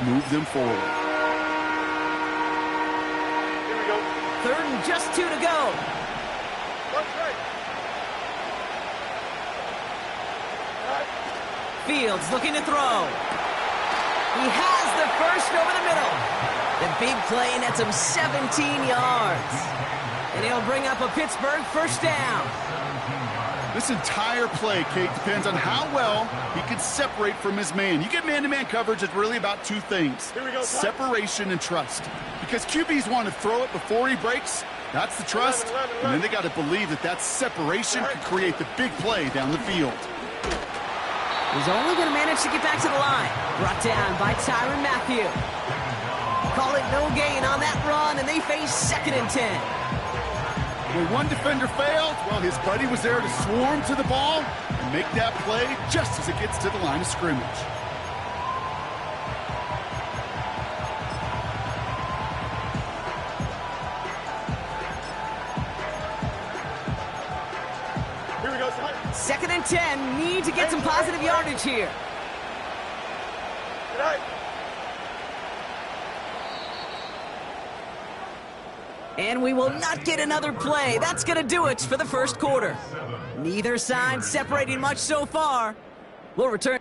Move them forward. Here we go. 3rd and just 2 to go. Right. Fields looking to throw. He has the first over the middle. The big play nets him 17 yards. And he'll bring up a Pittsburgh first down. This entire play, Kate, depends on how well he can separate from his man. You get man-to-man coverage, it's really about 2 things. Here we go, separation and trust. Because QBs want to throw it before he breaks. That's the trust. 11. And then they got to believe that that separation could create the big play down the field. He's only going to manage to get back to the line. Brought down by Tyrann Mathieu. Call it no gain on that run, and they face 2nd and 10. When one defender failed, well, his buddy was there to swarm to the ball and make that play just as it gets to the line of scrimmage. Here we go, son. 2nd and 10. Need to get some positive yardage here. Good night. And we will not get another play. That's going to do it for the first quarter. Neither side separating much so far. We'll return.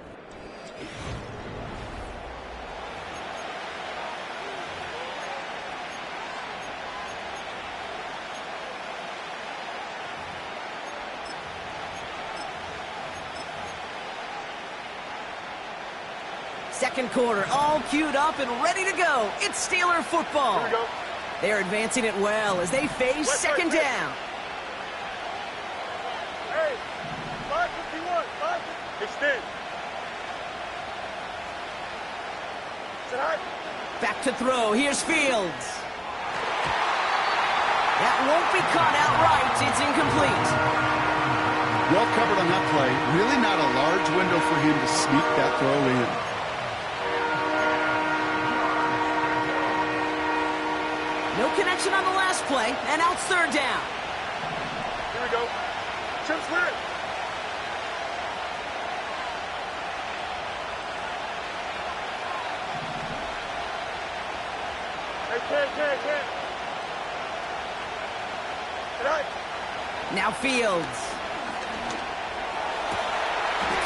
Second quarter, all queued up and ready to go. It's Steeler football. Here we go. They're advancing it well as they face second down. Hey, 551. 551. Extend. Sit high. Back to throw. Here's Fields. That won't be caught outright. It's incomplete. Well covered on that play. Really not a large window for him to sneak that throw in. No connection on the last play, and out 3rd down. Here we go. Chip's clear. Hey, can. Good night. Now Fields.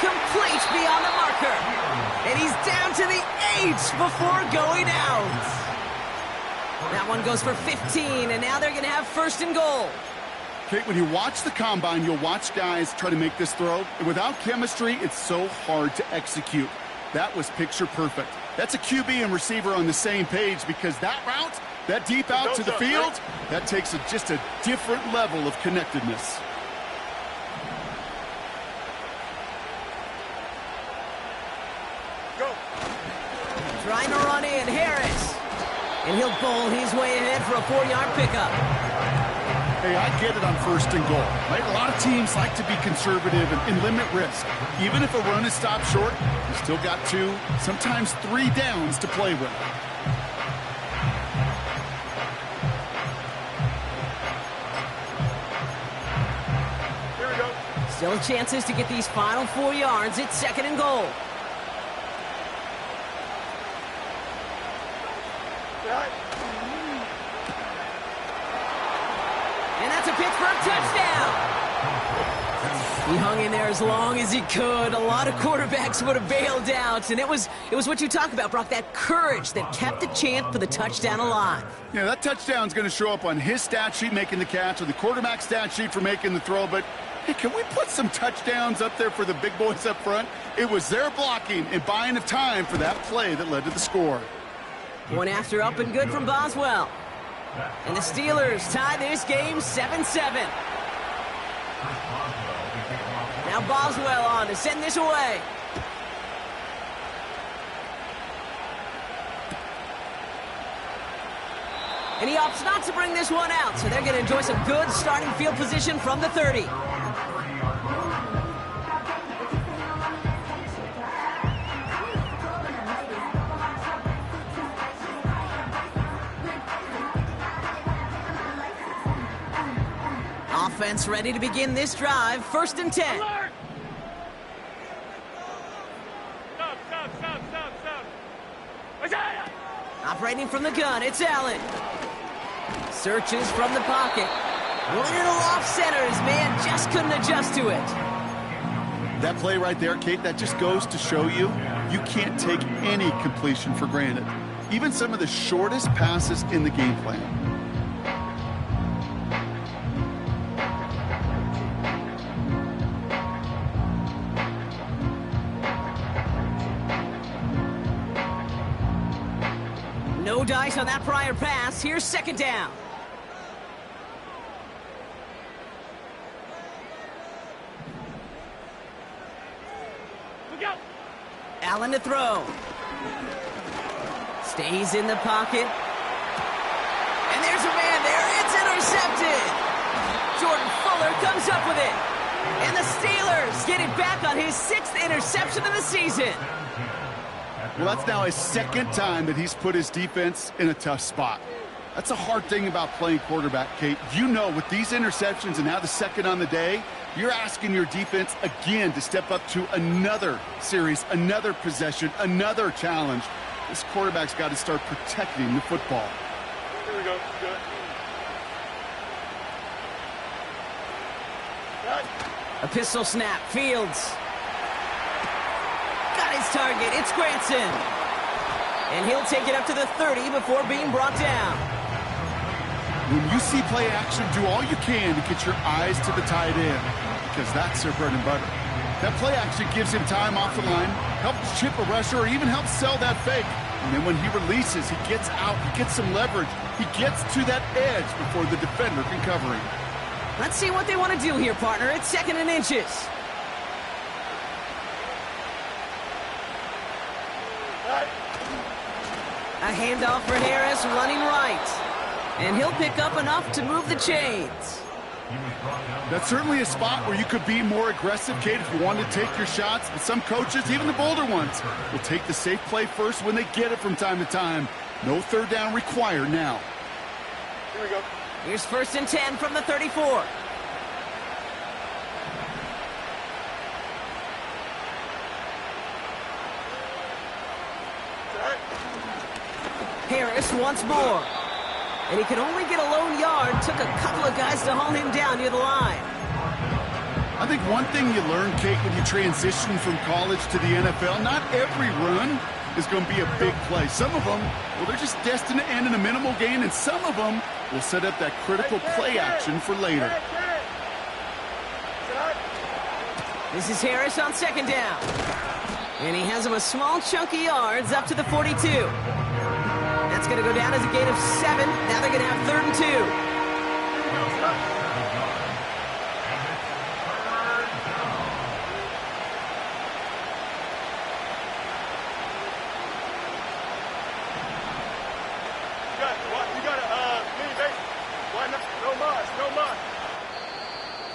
Complete beyond the marker. And he's down to the 8 before going out. That one goes for 15, and now they're going to have 1st and goal. Kate, when you watch the combine, you'll watch guys try to make this throw. And without chemistry, it's so hard to execute. That was picture perfect. That's a QB and receiver on the same page because that route, that deep out to the field, that takes just a different level of connectedness. Go. Trying to run in, Harris. And he'll bowl his way ahead for a 4-yard pickup. Hey, I get it on 1st and goal. Right? A lot of teams like to be conservative and limit risk. Even if a run is stopped short, you still got 2, sometimes 3 downs to play with. Here we go. Still chances to get these final 4 yards. It's 2nd and goal. Good night. And that's a Pittsburgh touchdown. He hung in there as long as he could. A lot of quarterbacks would have bailed out. And it was what you talk about, Brock, that courage that kept the chance for the touchdown alive. Yeah, that touchdown's going to show up on his stat sheet making the catch or the quarterback stat sheet for making the throw. But, hey, can we put some touchdowns up there for the big boys up front? It was their blocking and buying of time for that play that led to the score. One after up and good from Boswell. And the Steelers tie this game 7-7. Now Boswell on to send this away. And he opts not to bring this one out, so they're going to enjoy some good starting field position from the 30. Offense ready to begin this drive. 1st and 10. Alert! Stop. What's that? Operating from the gun, it's Allen. Searches from the pocket. Little off center, his man just couldn't adjust to it. That play right there, Kate, that just goes to show you can't take any completion for granted. Even some of the shortest passes in the game plan. No dice on that prior pass. Here's second down. Allen to throw. Stays in the pocket. And there's a man there. It's intercepted. Jordan Fuller comes up with it. And the Steelers get it back on his 6th interception of the season. Well, that's now his 2nd time that he's put his defense in a tough spot. That's a hard thing about playing quarterback, Kate. You know, with these interceptions and now the 2nd on the day, you're asking your defense again to step up to another series, another possession, another challenge. This quarterback's got to start protecting the football. Here we go. Good. A pistol snap. Fields. Got his target. It's Granson. And he'll take it up to the 30 before being brought down. When you see play action, do all you can to get your eyes to the tight end, because that's their bread and butter. That play action gives him time off the line, helps chip a rusher, or even helps sell that fake. And then when he releases, he gets out, he gets some leverage. He gets to that edge before the defender can cover him. Let's see what they want to do here, partner. It's 2nd and inches. A handoff for Harris, running right. And he'll pick up enough to move the chains. That's certainly a spot where you could be more aggressive, Kate, if you want to take your shots. But some coaches, even the bolder ones, will take the safe play first when they get it from time to time. No 3rd down required now. Here we go. Here's 1st and 10 from the 34. Harris once more. And he could only get a lone yard. Took a couple of guys to haul him down near the line. I think one thing you learn, Kate, when you transition from college to the NFL, not every run is going to be a big play. Some of them, well, they're just destined to end in a minimal gain, and some of them will set up that critical play action for later. This is Harris on 2nd down. And he has him a small chunk of yards up to the 42. That's going to go down as a gain of 7. Now they're going to have 3rd and 2.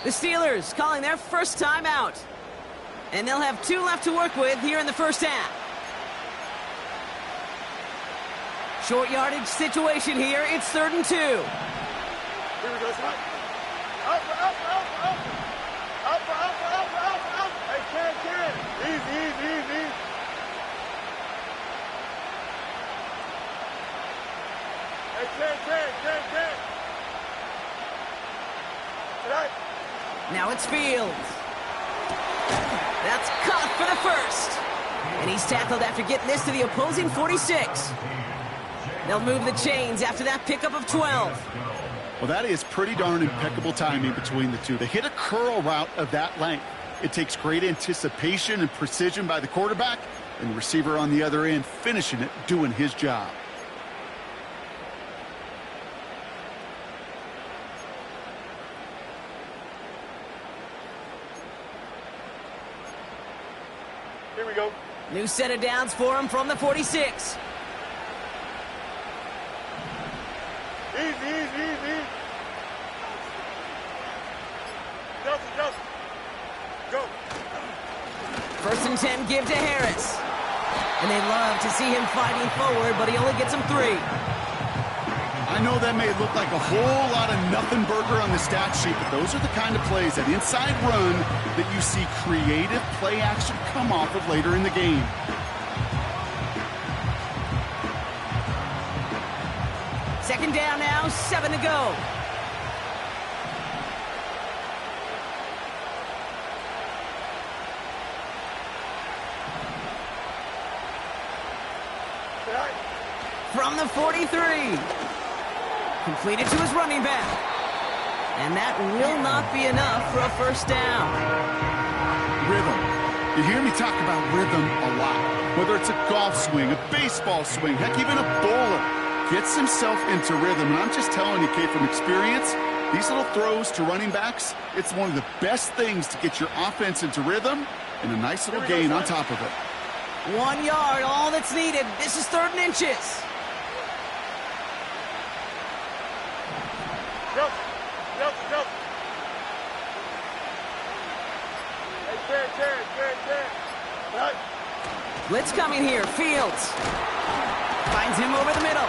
The Steelers calling their first time out. And they'll have 2 left to work with here in the 1st half. Short yardage situation here. It's 3rd and 2. Here we go, son. Up. Hey, Ken. Easy. Hey, Ken. Tonight. Now it's Fields. That's caught for the 1st. And he's tackled after getting this to the opposing 46. They'll move the chains after that pickup of 12. Well, that is pretty darn impeccable timing between the two. They hit a curl route of that length. It takes great anticipation and precision by the quarterback, and the receiver on the other end finishing it, doing his job. Here we go. New set of downs for him from the 46. Easy. Justin. Go. 1st and 10 give to Harris. And they love to see him fighting forward, but he only gets him 3. I know that may look like a whole lot of nothing burger on the stat sheet, but those are the kind of plays, that inside run, that you see creative play action come off of later in the game. Second down now, 7 to go. From the 43. Completed to his running back. And that will not be enough for a first down. Rhythm. You hear me talk about rhythm a lot. Whether it's a golf swing, a baseball swing, heck, even a bowler gets himself into rhythm. And I'm just telling you, Kate, from experience, these little throws to running backs, it's one of the best things to get your offense into rhythm and a nice little gain on top of it. 1 yard, all that's needed. This is 3rd and inches. Go. Hey, Blitz coming here. Fields finds him over the middle.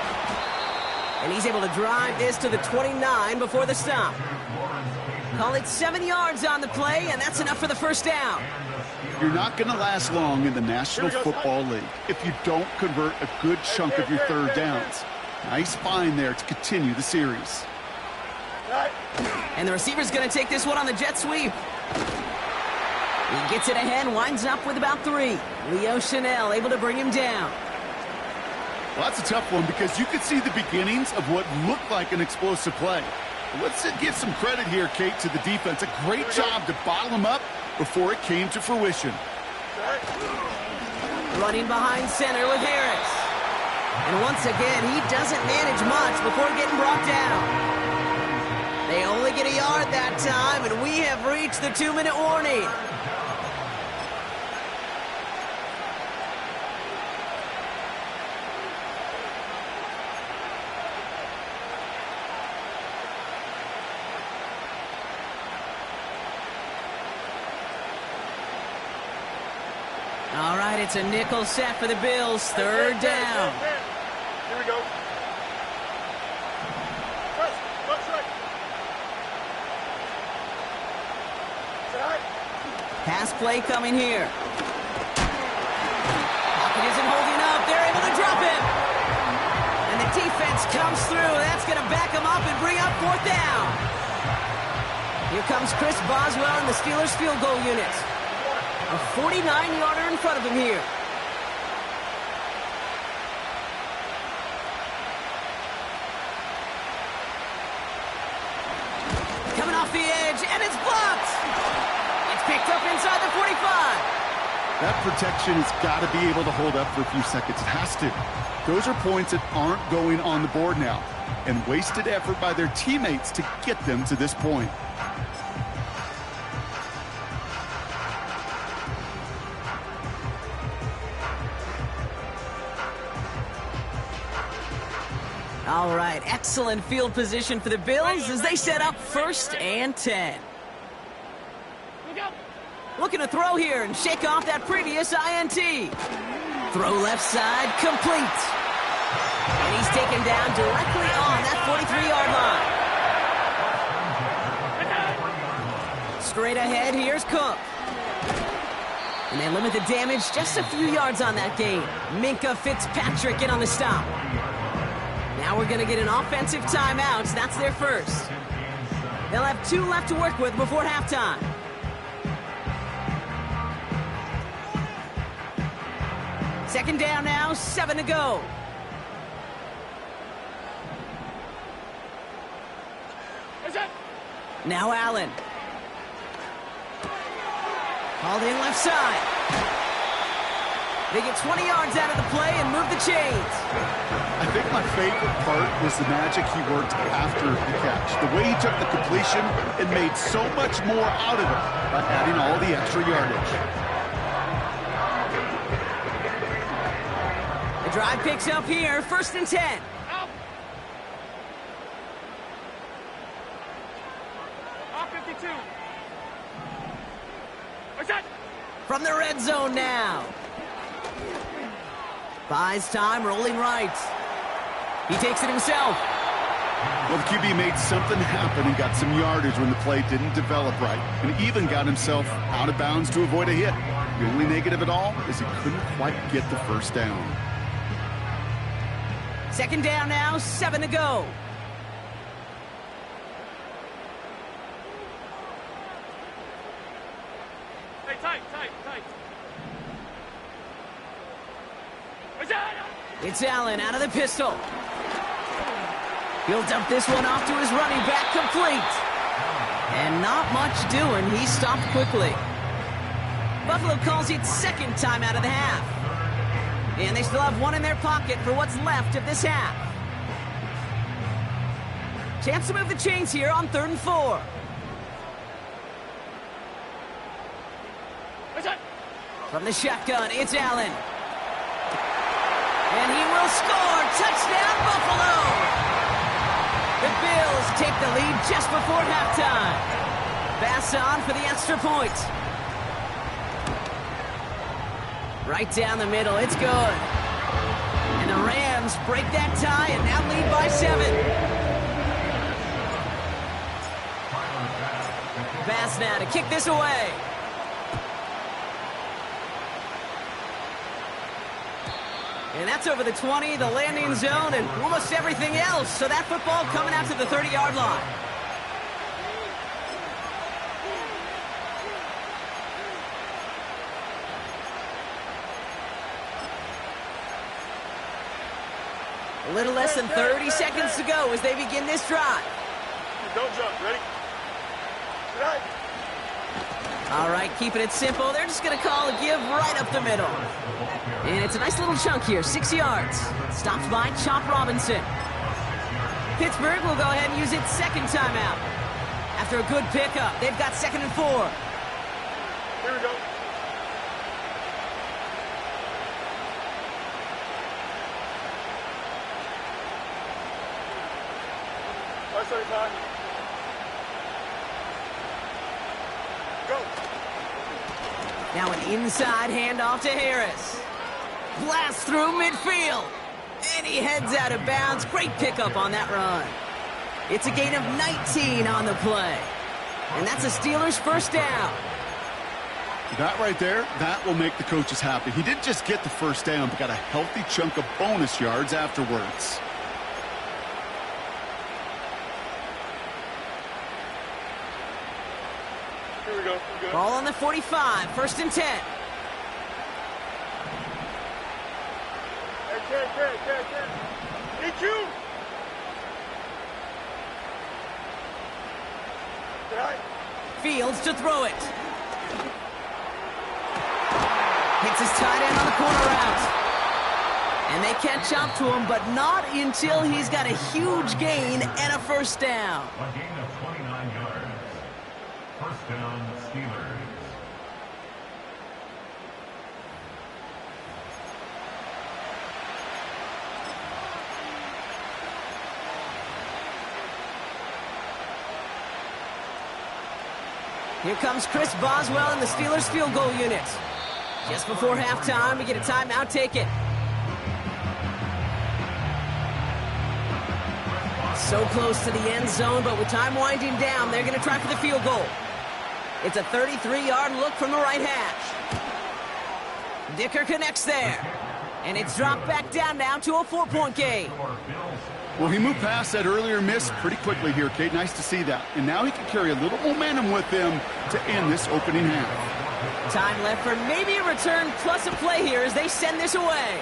And he's able to drive this to the 29 before the stop. Call it 7 yards on the play, and that's enough for the first down. You're not going to last long in the National Football League if you don't convert a good chunk of your third downs. Nice find there to continue the series. And the receiver's going to take this one on the jet sweep. He gets it ahead, winds up with about 3. Leo Chanel able to bring him down. Well, that's a tough one because you could see the beginnings of what looked like an explosive play. Let's give some credit here, Kate, to the defense. A great job to bottle him up before it came to fruition. Running behind center with Harris. And once again, he doesn't manage much before getting brought down. They only get a yard that time, and we have reached the 2-minute warning. All right, it's a nickel set for the Bills. 3rd down. Here we go. Pass play coming here. Pocket isn't holding up. They're able to drop him. And the defense comes through. That's going to back him up and bring up 4th down. Here comes Chris Boswell and the Steelers field goal unit. A 49-yarder in front of him here. Coming off the edge, and it's blocked. It's picked up inside the 45. That protection has got to be able to hold up for a few seconds. It has to. Those are points that aren't going on the board now, and wasted effort by their teammates to get them to this point. All right, excellent field position for the Bills as they set up 1st and 10. Looking to throw here and shake off that previous INT. Throw left side, complete. And he's taken down directly on that 43-yard line. Straight ahead, here's Cook. And they limit the damage just a few yards on that gain. Minkah Fitzpatrick in on the stop. Now we're going to get an offensive timeout. That's their first. They'll have 2 left to work with before halftime. Second down now, 7 to go. Now Allen. Called in left side. They get 20 yards out of the play and move the chains. I think my favorite part was the magic he worked after the catch. The way he took the completion and made so much more out of it by adding all the extra yardage. The drive picks up here, 1st and 10. Off 52. From the red zone now. Buys time, rolling right. He takes it himself. Well, the QB made something happen and got some yardage when the play didn't develop right, and even got himself out of bounds to avoid a hit. The only negative at all is he couldn't quite get the first down. Second down now, 7 to go. Hey, tight. It's Allen out of the pistol. He'll dump this one off to his running back, complete. And not much doing. He stopped quickly. Buffalo calls it second time out of the half. And they still have one in their pocket for what's left of this half. Chance to move the chains here on 3rd and 4. From the shotgun, it's Allen. And he will score. Touchdown, Buffalo! The Bills take the lead just before halftime. Pass on for the extra point. Right down the middle, it's good. And the Rams break that tie and now lead by 7. Pass now to kick this away. And that's over the 20, the landing zone, and almost everything else. So that football coming out to the 30-yard line. A little less than 30 seconds to go as they begin this drive. Don't jump. Ready? Right. All right, keeping it simple. They're just going to call a give right up the middle. And it's a nice little chunk here, 6 yards. Stopped by Chop Robinson. Pittsburgh will go ahead and use its second timeout. After a good pickup, they've got 2nd and 4. Here we go. Last 35. Go. Now an inside handoff to Harris. Blast through midfield. And he heads out of bounds. Great pickup on that run. It's a gain of 19 on the play. And that's a Steelers first down. That right there, that will make the coaches happy. He didn't just get the first down, but got a healthy chunk of bonus yards afterwards. Here we go. We're good. Ball on the 45, 1st and 10. Hey, EQ. Right. Fields to throw it. Hits his tight end on the corner route. And they catch up to him, but not until he's got a huge gain and a first down. A gain of 29 yards. First down, Steelers. Here comes Chris Boswell in the Steelers field goal unit. Just before halftime, we get a timeout, take it. So close to the end zone, but with time winding down, they're going to try for the field goal. It's a 33-yard look from the right hash. Dicker connects there. And it's dropped back down now to a 4-point game. Well, he moved past that earlier miss pretty quickly here, Kate. Nice to see that. And now he can carry a little momentum with him to end this opening half. Time left for maybe a return plus a play here as they send this away.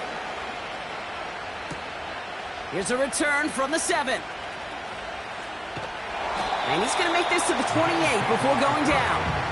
Here's a return from the 7. And he's going to make this to the 28 before going down.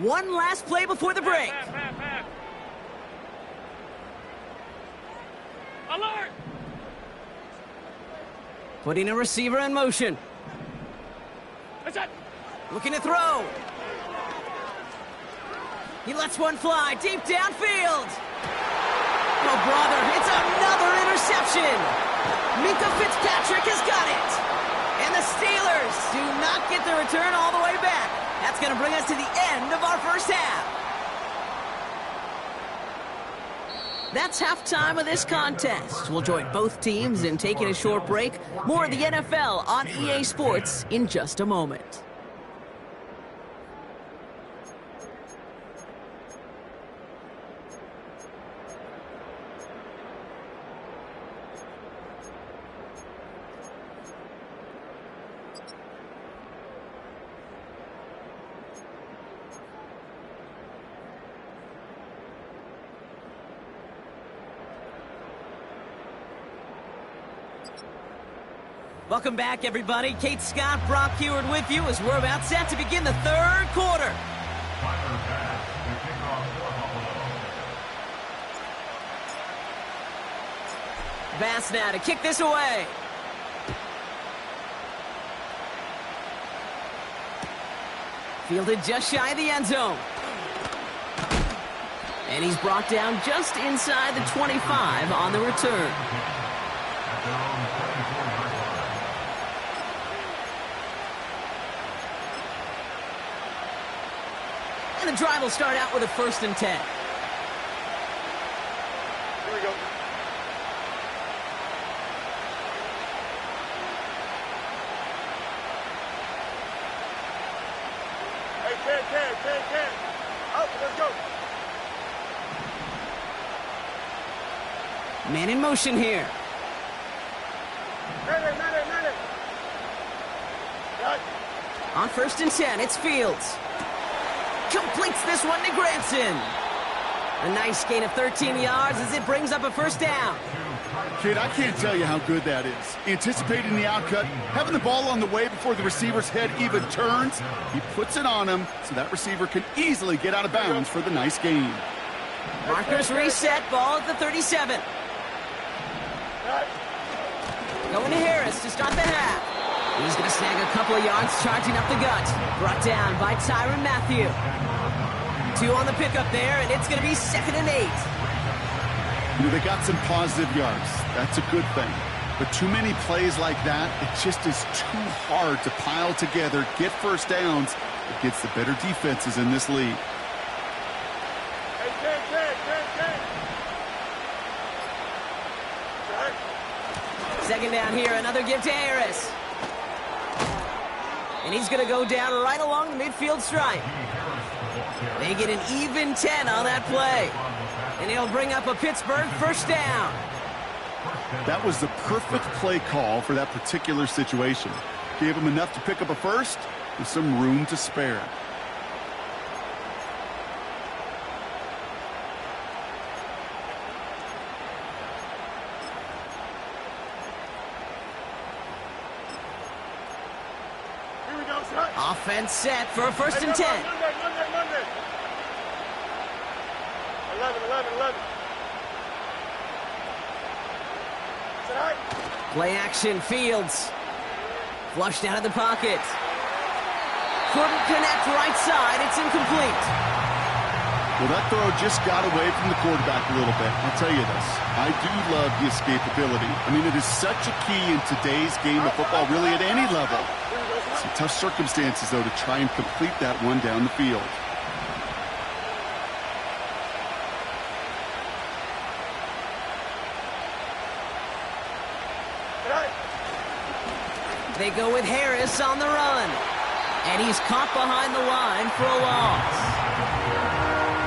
One last play before the break. Pass. Alert! Putting a receiver in motion. That's it. Looking to throw. He lets one fly deep downfield. Oh, brother, it's another interception. Minka Fitzpatrick has got it. get the return all the way back. That's going to bring us to the end of our first half. That's halftime of this contest. We'll join both teams in taking a short break. More of the NFL on EA Sports in just a moment. Welcome back, everybody. Kate Scott, Brock Heward with you as we're about set to begin the third quarter. Bass now to kick this away. Fielded just shy of the end zone. And he's brought down just inside the 25 on the return. And the drive will start out with a 1st and 10. Here we go. Hey, 10. Out, let's go. Man in motion here. Man it. Right. On 1st and 10, it's Fields. Completes this one to Granson. A nice gain of 13 yards as it brings up a 1st down. Kid, I can't tell you how good that is. Anticipating the outcut, having the ball on the way before the receiver's head even turns. He puts it on him so that receiver can easily get out of bounds for the nice gain. Markers reset, ball at the 37. Going to Harris to start the half. He's going to snag a couple of yards, charging up the gut. Brought down by Tyrann Mathieu. 2 on the pickup there, and it's going to be 2nd and 8. You know, they got some positive yards. That's a good thing. But too many plays like that, it just is too hard to pile together, get 1st downs against the better defenses in this league. Hey, 10. 2nd down here, another give to Harris. And he's going to go down right along the midfield stripe. They get an even 10 on that play. And he'll bring up a Pittsburgh 1st down. That was the perfect play call for that particular situation. Gave him enough to pick up a 1st with some room to spare. Offense set for a 1st and 10. Monday. 11. Play action, Fields. Flushed out of the pocket. Couldn't connect right side. It's incomplete. Well, that throw just got away from the quarterback a little bit. I'll tell you this. I do love the escapability. I mean, it is such a key in today's game of football, really at any level. Some tough circumstances, though, to try and complete that one down the field. They go with Harris on the run. And he's caught behind the line for a loss.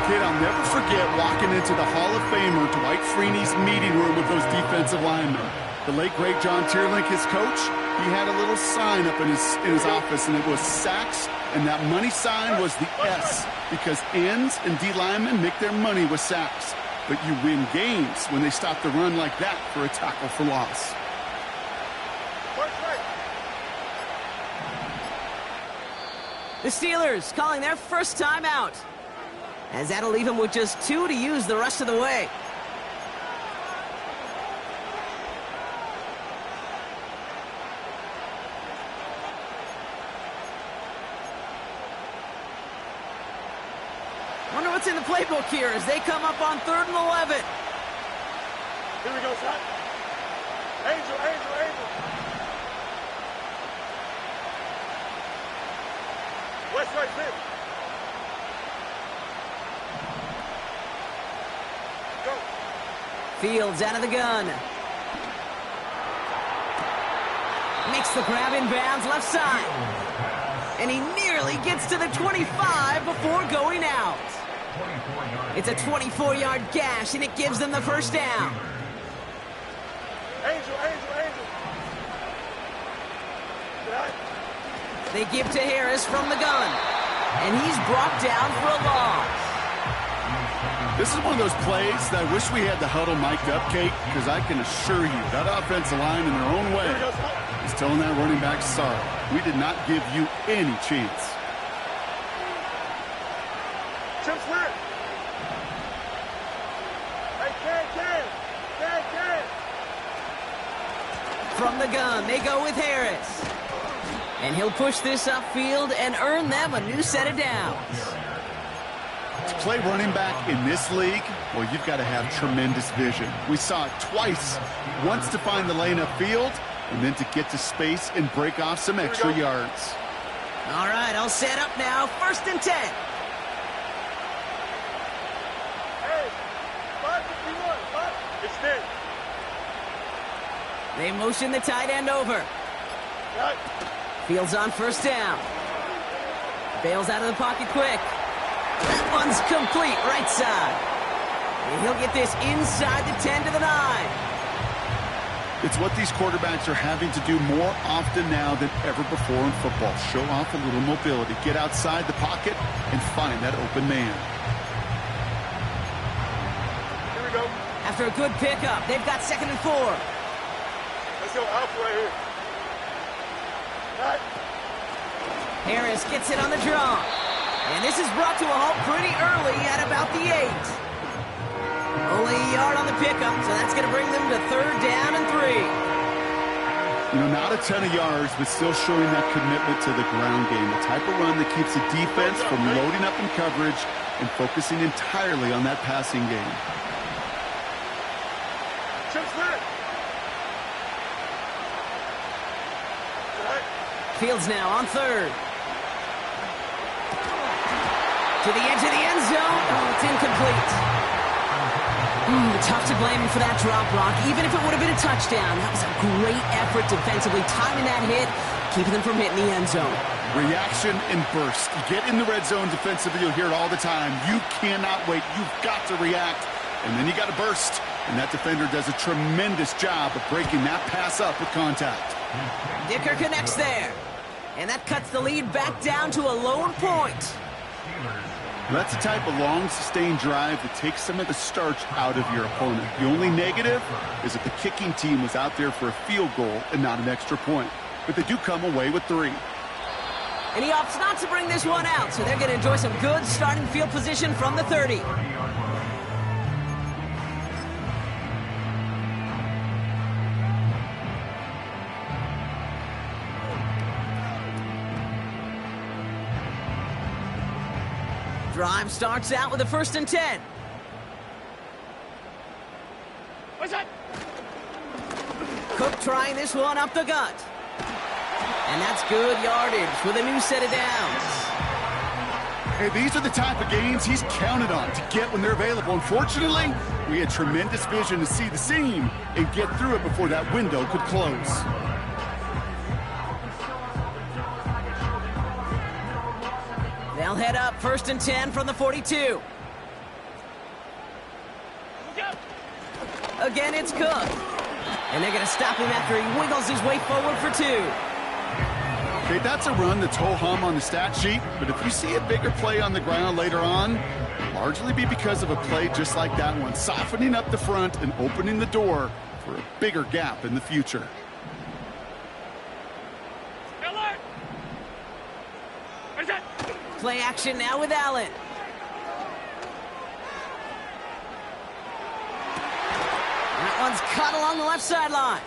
Kid, I'll never forget walking into the Hall of Famer Dwight Freeney's meeting room with those defensive linemen. The late, great John Teerlink, his coach, he had a little sign up in his office, and it was sacks, and that money sign was the S, because ends and D linemen make their money with sacks. But you win games when they stop the run like that for a tackle for loss. The Steelers calling their 1st time out, as that'll leave them with just 2 to use the rest of the way. Wonder what's in the playbook here as they come up on 3rd and 11. Here we go, son. Angel. right, sit. Go. Fields out of the gun. Makes the grab in bounds left side. And he nearly gets to the 25 before going out. It's a 24-yard gash, and it gives them the first down. Angel. They give to Harris from the gun. And he's brought down for a loss. This is one of those plays that I wish we had the huddle mic'd up, Kate, because I can assure you that offensive line in their own way is telling that running back, sorry, we did not give you any chance. Chip's clear. Hey, Ken. From the gun, they go with Harris. And he'll push this upfield and earn them a new set of downs. To play running back in this league, well, you've got to have tremendous vision. We saw it twice. Once to find the lane upfield, and then to get to space and break off some extra yards. All right, all set up now. 1st and 10. Hey, 551. Extend. They motion the tight end over. Right. Fields on 1st down. Bails out of the pocket quick. That one's complete, right side. And he'll get this inside the 10 to the 9. It's what these quarterbacks are having to do more often now than ever before in football. Show off a little mobility. Get outside the pocket and find that open man. Here we go. After a good pickup, they've got 2nd and 4. Let's go alpha right here. Right. Harris gets it on the draw. And this is brought to a halt pretty early at about the 8. Only a yard on the pickup, so that's going to bring them to 3rd down and 3. You know, not a ton of yards, but still showing that commitment to the ground game. The type of run that keeps the defense from loading up in coverage and focusing entirely on that passing game. Chip's clear. Right. Fields now on 3rd. To the edge of the end zone. Oh, it's incomplete. Tough to blame him for that drop, Brock. Even if it would have been a touchdown, that was a great effort defensively, timing that hit, keeping them from hitting the end zone. Reaction and burst. You get in the red zone defensively, you'll hear it all the time. You cannot wait. You've got to react. And then you got to burst. And that defender does a tremendous job of breaking that pass up with contact. Dicker connects there. And that cuts the lead back down to a lone point. That's the type of long, sustained drive that takes some of the starch out of your opponent. The only negative is that the kicking team was out there for a field goal and not an extra point. But they do come away with 3. And he opts not to bring this one out, so they're going to enjoy some good starting field position from the 30. Drive starts out with a 1st and 10. What's that? Cook trying this one up the gut. And that's good yardage with a new set of downs. Hey, these are the type of games he's counted on to get when they're available. Unfortunately, we had tremendous vision to see the seam and get through it before that window could close. They'll head up 1st and 10 from the 42. Again, it's Cook. And they're going to stop him after he wiggles his way forward for 2. Okay, that's a run that's ho-hum on the stat sheet, but if you see a bigger play on the ground later on, largely be because of a play just like that one, softening up the front and opening the door for a bigger gap in the future. Play action now with Allen. That one's cut along the left sideline.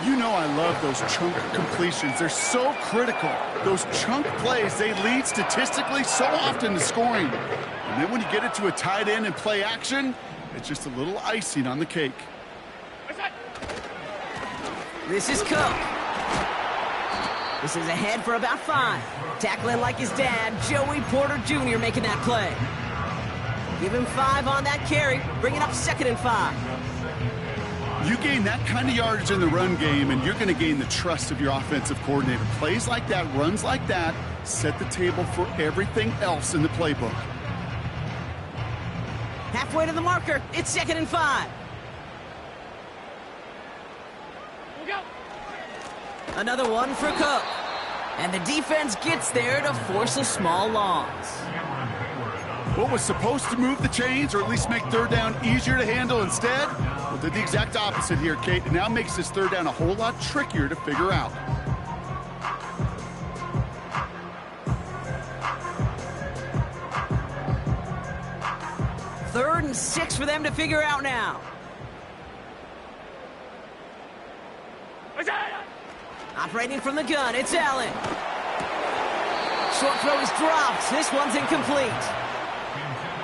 You know I love those chunk completions. They're so critical. Those chunk plays, they lead statistically so often to scoring. And then when you get it to a tight end and play action, it's just a little icing on the cake. This is Cook. This is ahead for about 5. Tackling like his dad, Joey Porter Jr. making that play. Give him 5 on that carry, bringing up 2nd and 5. You gain that kind of yardage in the run game, and you're going to gain the trust of your offensive coordinator. Plays like that, runs like that, set the table for everything else in the playbook. Halfway to the marker, it's 2nd and 5. Another one for Cook. And the defense gets there to force a small loss. What was supposed to move the chains, or at least make 3rd down easier to handle instead, well, did the exact opposite here, Kate. It now makes this 3rd down a whole lot trickier to figure out. Third and 6 for them to figure out now. Operating from the gun, it's Allen. Short throw is dropped. This one's incomplete.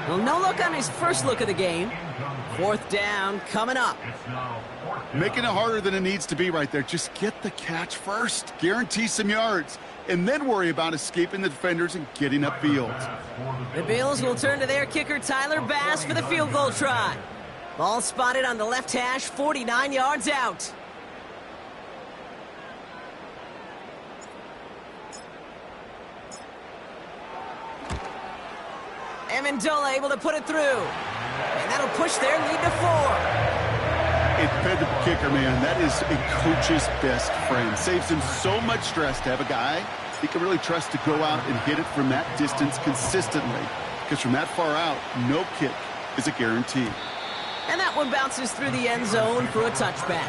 Well, no look on his first look of the game. 4th down coming up. Making it harder than it needs to be right there. Just get the catch first. Guarantee some yards. And then worry about escaping the defenders and getting upfield. The Bills will turn to their kicker, Tyler Bass, for the field goal try. Ball spotted on the left hash, 49 yards out. Amendola able to put it through. And that'll push their lead to 4. A dependable kicker, man. That is a coach's best friend. Saves him so much stress to have a guy he can really trust to go out and hit it from that distance consistently. Because from that far out, no kick is a guarantee. And that one bounces through the end zone for a touchback.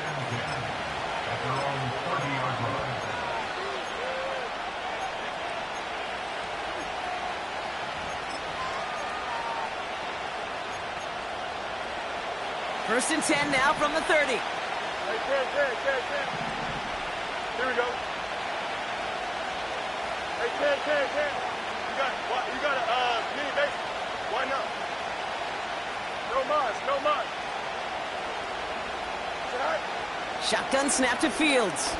First and 10 now from the 30. Hey, Ken. Here we go. Hey, Ken. You got a mini base. Why not? No mas. Shotgun snap to Fields.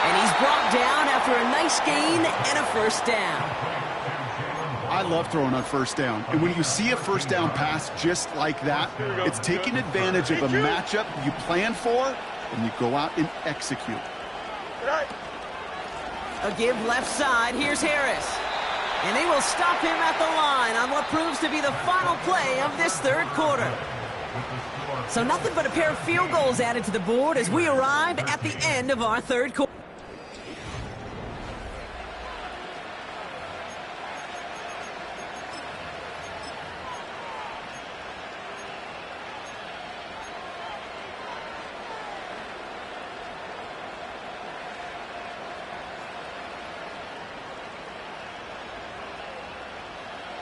And he's brought down after a nice gain and a 1st down. I love throwing on 1st down. And when you see a 1st down pass just like that, it's taking advantage of a matchup you plan for, and you go out and execute. A give left side. Here's Harris. And they will stop him at the line on what proves to be the final play of this 3rd quarter. So nothing but a pair of field goals added to the board as we arrive at the end of our 3rd quarter.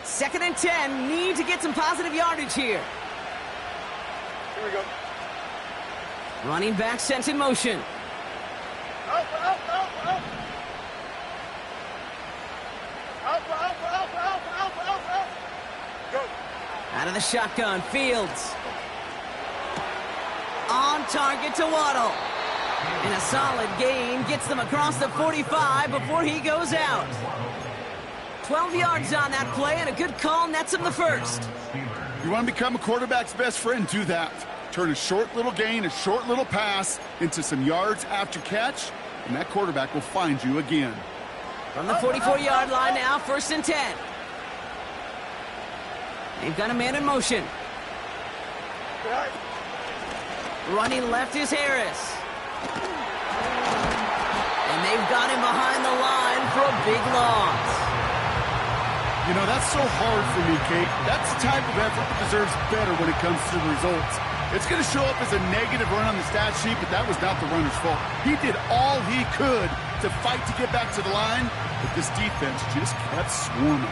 Second and 10, need to get some positive yardage here. Here we go. Running back sent in motion. Out. Go. Out of the shotgun, Fields. On target to Waddle. And a solid gain gets them across the 45 before he goes out. 12 yards on that play, and a good call nets him the 1st. You want to become a quarterback's best friend? Do that. Turn a short little gain, a short little pass into some yards after catch, and that quarterback will find you again. From the 44-yard line now, 1st and 10. They've got a man in motion. Running left is Harris. And they've got him behind the line for a big loss. You know, that's so hard for me, Kate. That's the type of effort that deserves better when it comes to the results. It's going to show up as a negative run on the stat sheet, but that was not the runner's fault. He did all he could to fight to get back to the line, but this defense just kept swarming.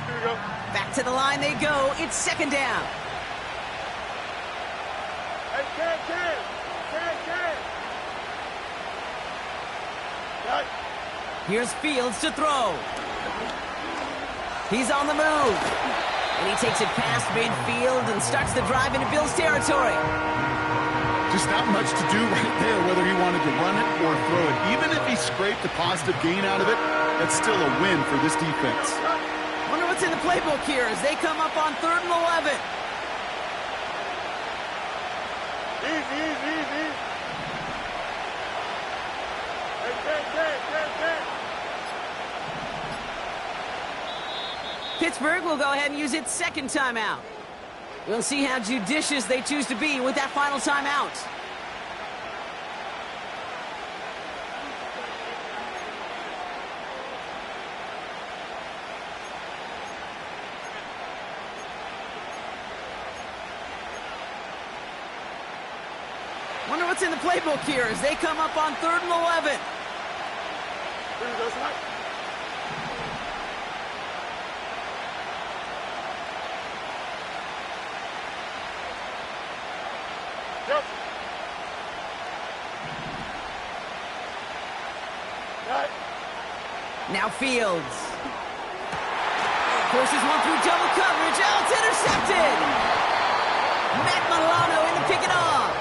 Here we go. Back to the line they go. It's 2nd down. Hey, Ken. Right. Here's Fields to throw. He's on the move. And he takes it past midfield and starts the drive into Bills territory. Just not much to do right there, whether he wanted to run it or throw it. Even if he scraped a positive gain out of it, that's still a win for this defense. Wonder what's in the playbook here as they come up on 3rd and 11. Easy. Hey. Pittsburgh will go ahead and use its 2nd timeout. We'll see how judicious they choose to be with that final timeout. Wonder what's in the playbook here as they come up on 3rd and 11. Yep. Right. Now Fields. Forces one through double coverage. Oh, it's intercepted. Matt Milano in to pick it off.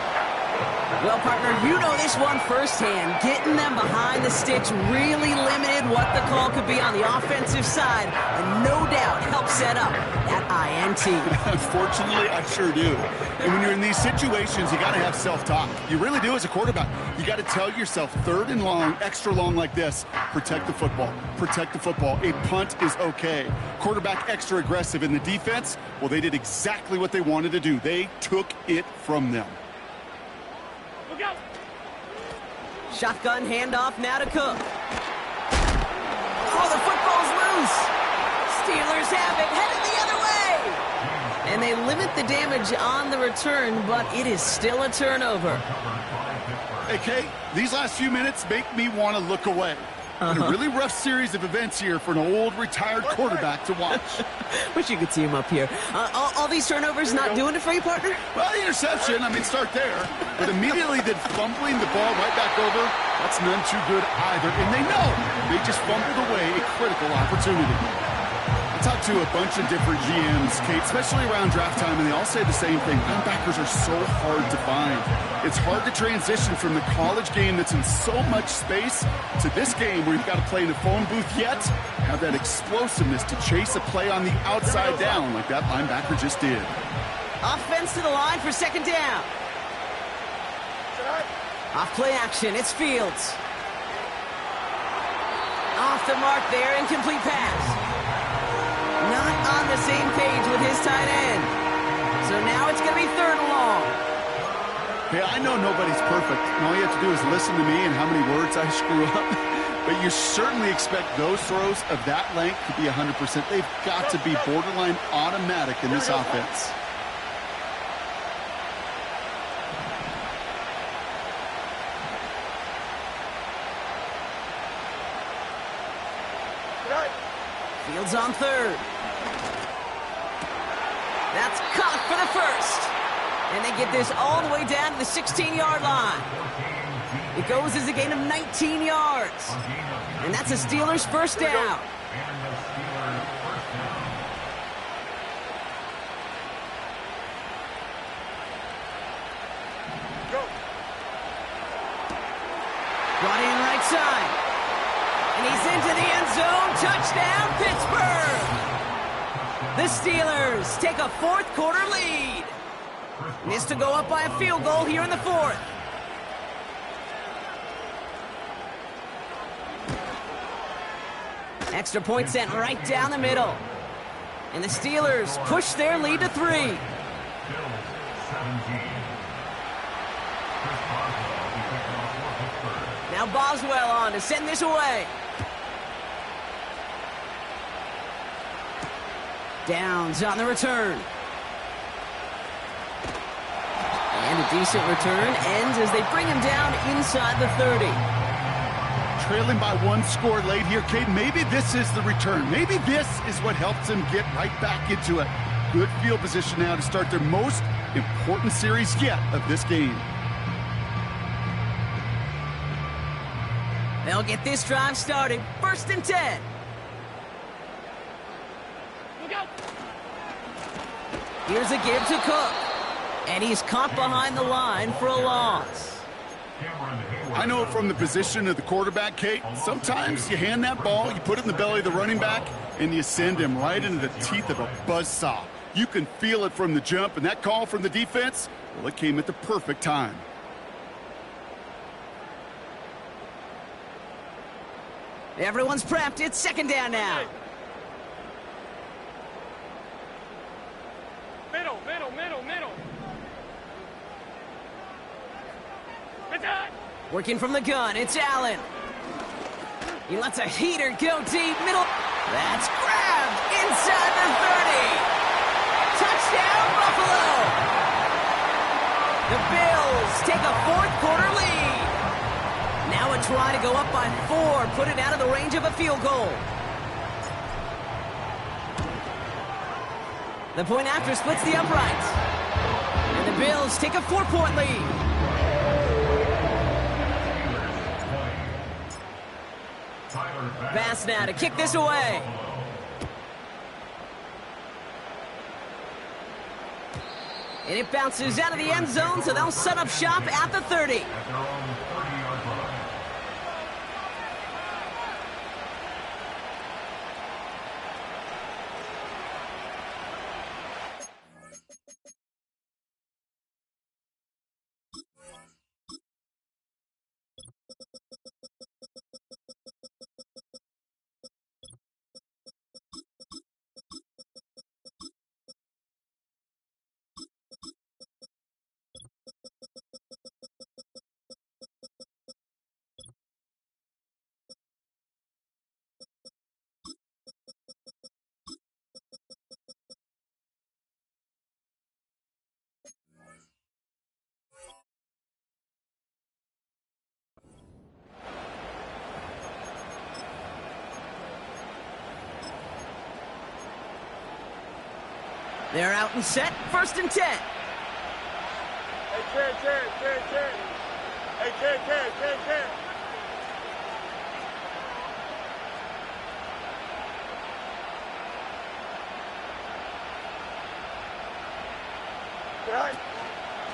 Well, partner, you know this one firsthand. Getting them behind the sticks really limited what the call could be on the offensive side, and no doubt helped set up that INT. Unfortunately, I sure do. And when you're in these situations, you got to have self-talk. You really do as a quarterback. You got to tell yourself 3rd and long, extra long like this, protect the football. Protect the football. A punt is okay. Quarterback extra aggressive in the defense, well, they did exactly what they wanted to do. They took it from them. Shotgun handoff now to Cook. Oh, the football's loose. Steelers have it, headed the other way. And they limit the damage on the return, but it is still a turnover. Hey, Kate, these last few minutes make me want to look away. And a really rough series of events here for an old retired quarterback to watch. Wish you could see him up here. All these turnovers not doing it for you, partner? Well, the interception, start there. But immediately then fumbling the ball right back over, that's none too good either. And they know they just fumbled away a critical opportunity. I talked to a bunch of different GMs, Kate, especially around draft time, and they all say the same thing. Linebackers are so hard to find. It's hard to transition from the college game that's in so much space to this game where you've got to play in a phone booth yet have that explosiveness to chase a play on the outside down like that linebacker just did. Offense to the line for 2nd down. Off play action, it's Fields. Off the mark there, incomplete pass. Not on the same page with his tight end. So now it's going to be 3rd and long. Hey, I know nobody's perfect, and all you have to do is listen to me and how many words I screw up. But you certainly expect those throws of that length to be 100%. They've got to be borderline automatic in this offense. Fields on 3rd. That's caught for the 1st. And they get this all the way down to the 16-yard line. It goes as a gain of 19 yards. And that's a Steelers 1st down. Brought in right side. And he's into the end zone. Touchdown, Pittsburgh! The Steelers take a 4th quarter lead. Needs to go up by a field goal here in the 4th. Extra point sent right down the middle. And the Steelers push their lead to 3. Now Boswell on to send this away. Downs on the return. And a decent return ends as they bring him down inside the 30. Trailing by 1 score late here, Kate. Maybe this is the return. Maybe this is what helps them get right back into it. Good field position now to start their most important series yet of this game. They'll get this drive started. 1st and 10. Here's a give to Cook. And he's caught behind the line for a loss. I know from the position of the quarterback, Kate, sometimes you hand that ball, you put it in the belly of the running back, and you send him right into the teeth of a buzzsaw. You can feel it from the jump, and that call from the defense, well, it came at the perfect time. Everyone's prepped. It's second down now. Middle. Attack! Working from the gun, it's Allen. He lets a heater go deep, middle. That's grabbed inside the 30. Touchdown, Buffalo! The Bills take a fourth-quarter lead. Now a try to go up by 4, put it out of the range of a field goal. The point after splits the uprights. And the Bills take a 4-point lead. Pass now to kick this away. And it bounces out of the end zone, so they'll set up shop at the 30. They're out and set, 1st and 10. Hey, Ken. Hey, Ken.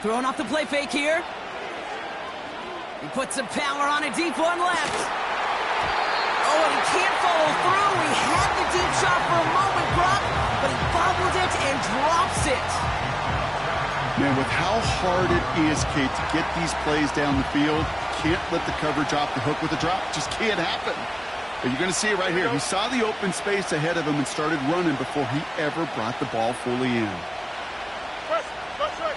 Throwing off the play fake here. He puts some power on a deep one left. Oh, and he can't follow through. He had the deep shot for a moment, Brock, but he bobbled it and drops it. Man, with how hard it is, Kate, to get these plays down the field, can't let the coverage off the hook with a drop. Just can't happen. But you're going to see it right here. He saw the open space ahead of him and started running before he ever brought the ball fully in. Press right.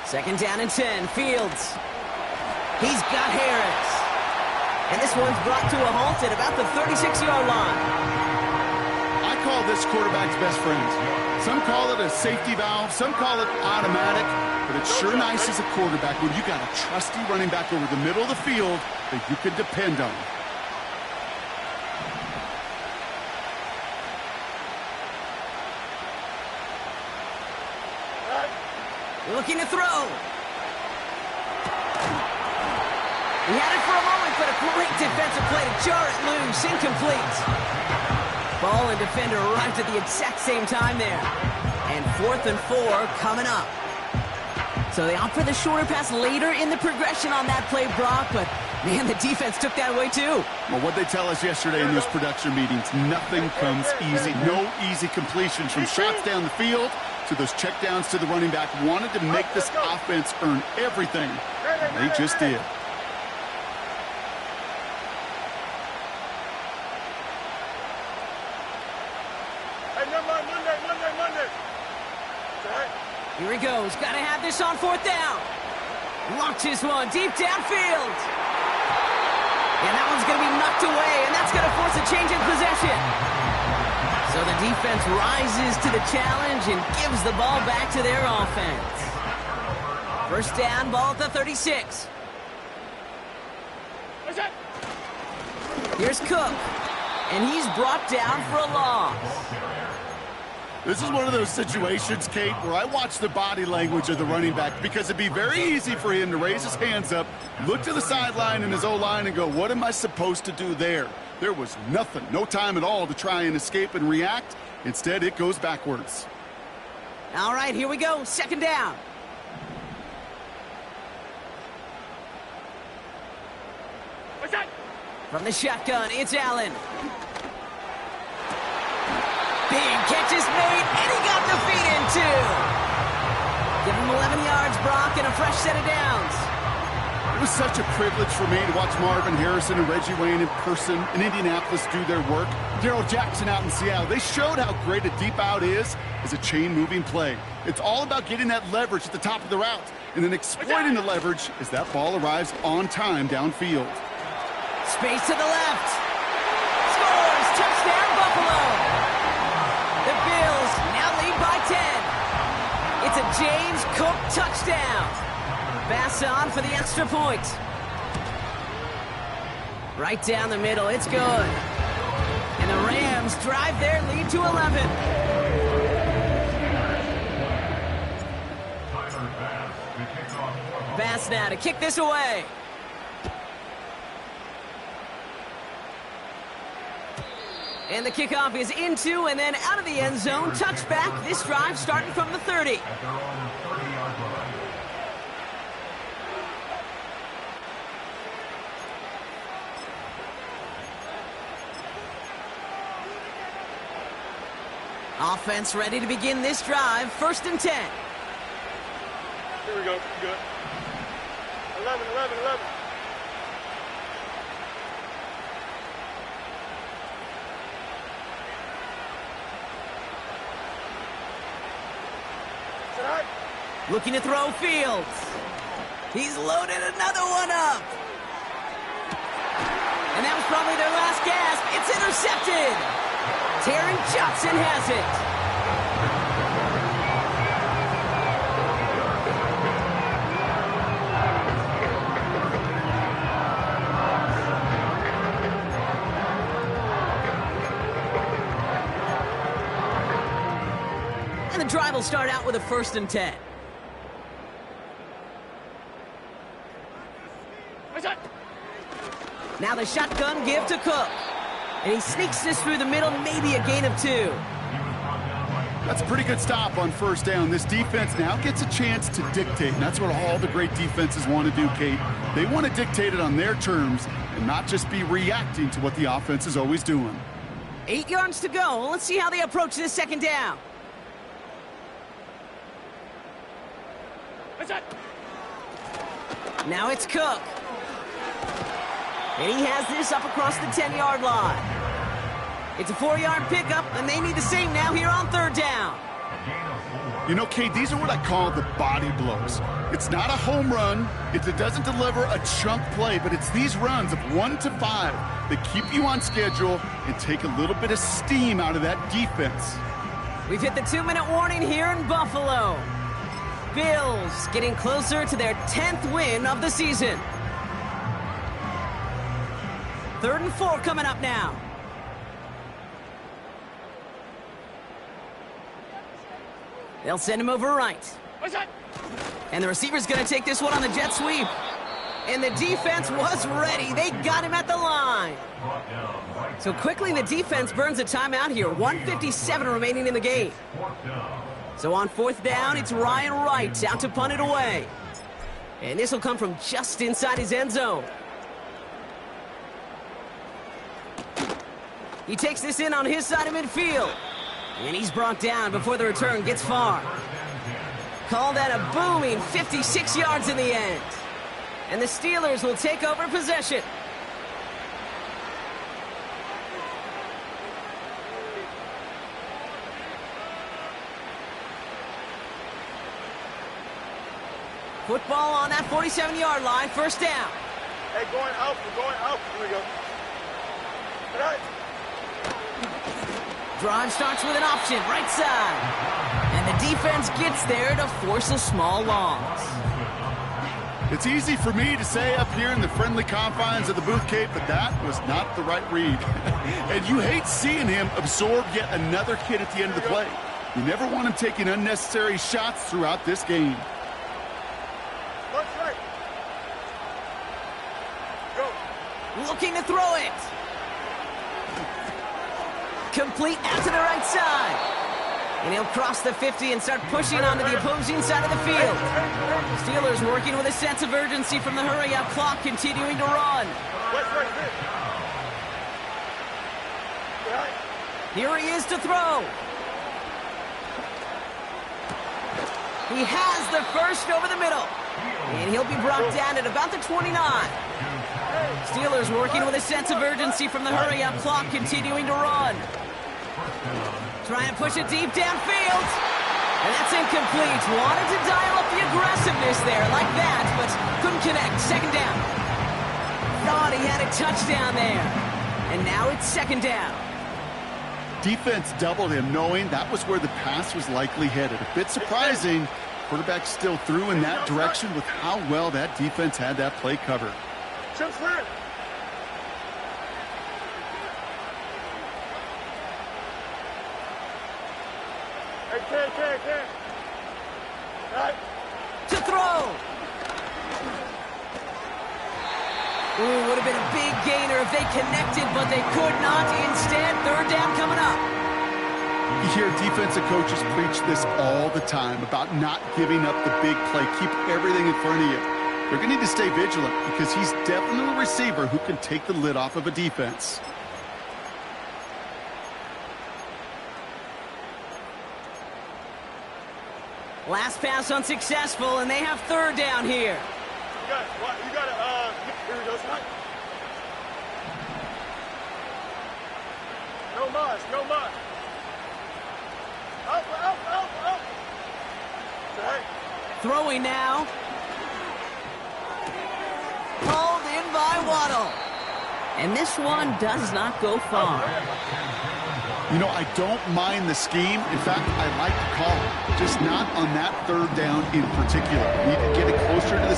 Second down and 10, Fields. He's got Harris. And this one's brought to a halt at about the 36-yard line. I call this quarterback's best friend. Some call it a safety valve, some call it automatic, but it's sure nice as a quarterback when you got a trusty running back over the middle of the field that you can depend on. Looking to throw. He had it for a moment, but a great defensive play to jar it loose. Incomplete. Ball and defender arrived at the exact same time there. And 4th and 4 coming up. So they opt for the shorter pass later in the progression on that play, Brock, but man, the defense took that away too. Well, what they tell us yesterday in those production meetings, nothing comes easy. No easy completions from shots down the field to those checkdowns to the running back. Wanted to make this offense earn everything. They just did. Monday. Here he goes. Got to have this on 4th down. Launches one deep downfield. And that one's going to be knocked away, and that's going to force a change in possession. So the defense rises to the challenge and gives the ball back to their offense. 1st down, ball at the 36. Here's Cook, and he's brought down for a loss. This is one of those situations, Kate, where I watch the body language of the running back because it'd be very easy for him to raise his hands up, look to the sideline in his O-line and go, what am I supposed to do there? There was nothing, no time at all to try and escape and react. Instead, it goes backwards. All right, here we go. Second down. What's that? From the shotgun, it's Allen. Big catch is made, and he got the feet in too. Give him 11 yards, Brock, and a fresh set of downs. It was such a privilege for me to watch Marvin Harrison and Reggie Wayne in person in Indianapolis do their work. Darrell Jackson out in Seattle. They showed how great a deep out is as a chain-moving play. It's all about getting that leverage at the top of the route and then exploiting the leverage as that ball arrives on time downfield. Space to the left. Scores! Touchdown, Buffalo! The Bills now lead by 10. It's a James Cook touchdown. Pass on for the extra point. Right down the middle, it's good. And the Rams drive their lead to 11. Bass now to kick this away. And the kickoff is into and then out of the end zone. Touchback. This drive starting from the 30. At their own 30-yard line. Offense ready to begin this drive. 1st and 10. Here we go. Good. 11, 11, 11. Tonight. Looking to throw Fields. He's loaded another one up. And that was probably their last gasp. It's intercepted. Taron Johnson has it. And the drive will start out with a 1st and 10. What's that? Now the shotgun give to Cook. And he sneaks this through the middle, maybe a gain of 2. That's a pretty good stop on 1st down. This defense now gets a chance to dictate, and that's what all the great defenses want to do, Kate. They want to dictate it on their terms and not just be reacting to what the offense is always doing. 8 yards to go. Let's see how they approach this 2nd down. What's that? Now it's Cook. And he has this up across the 10-yard line. It's a 4-yard pickup, and they need the same now here on 3rd down. You know, Kate, these are what I call the body blows. It's not a home run. It doesn't deliver a chunk play, but it's these runs of 1 to 5 that keep you on schedule and take a little bit of steam out of that defense. We've hit the 2-minute warning here in Buffalo. Bills getting closer to their 10th win of the season. 3rd and 4 coming up now. They'll send him over right. What's that? And the receiver's going to take this one on the jet sweep. And the defense was ready. They got him at the line. So quickly the defense burns a timeout here. 1:57 remaining in the game. So on 4th down, it's Ryan Wright out to punt it away. And this will come from just inside his end zone. He takes this in on his side of midfield. And he's brought down before the return gets far. Call that a booming 56 yards in the end. And the Steelers will take over possession. Football on that 47-yard line, 1st down. Hey, going out. We're going out. Here we go. Tonight. Drive starts with an option, right side. And the defense gets there to force a small loss. It's easy for me to say up here in the friendly confines of the Booth Cape, but that was not the right read. And you hate seeing him absorb yet another hit at the end of the play. You never want him taking unnecessary shots throughout this game. Left, right. Go. Looking to throw it. Complete out to the right side. And he'll cross the 50 and start pushing onto the opposing side of the field. Steelers working with a sense of urgency from the hurry-up clock, continuing to run. Left, right, left. Right. Here he is to throw. He has the first over the middle. And he'll be brought down at about the 29. Steelers working with a sense of urgency from the hurry-up clock, continuing to run. Trying to push it deep downfield. And that's incomplete. Wanted to dial up the aggressiveness there like that, but couldn't connect. Second down. Thought he had a touchdown there. And now it's second down. Defense doubled him, knowing that was where the pass was likely headed. A bit surprising. Quarterback still threw in that direction with how well that defense had that play covered. Jump clear. Hey. Right. To throw. Ooh, would have been a big gainer if they connected, but they could not. Instead, third down coming up. You hear defensive coaches preach this all the time about not giving up the big play. Keep everything in front of you. They're going to need to stay vigilant because he's definitely a receiver who can take the lid off of a defense. Last pass unsuccessful, and they have third down here. You got to, here we go, son. No mas. Out. Right. Throwing now. Pulled in by Waddle. And this one does not go far. You know, I don't mind the scheme. In fact, I like the call. Just not on that third down in particular. Need to get it closer to the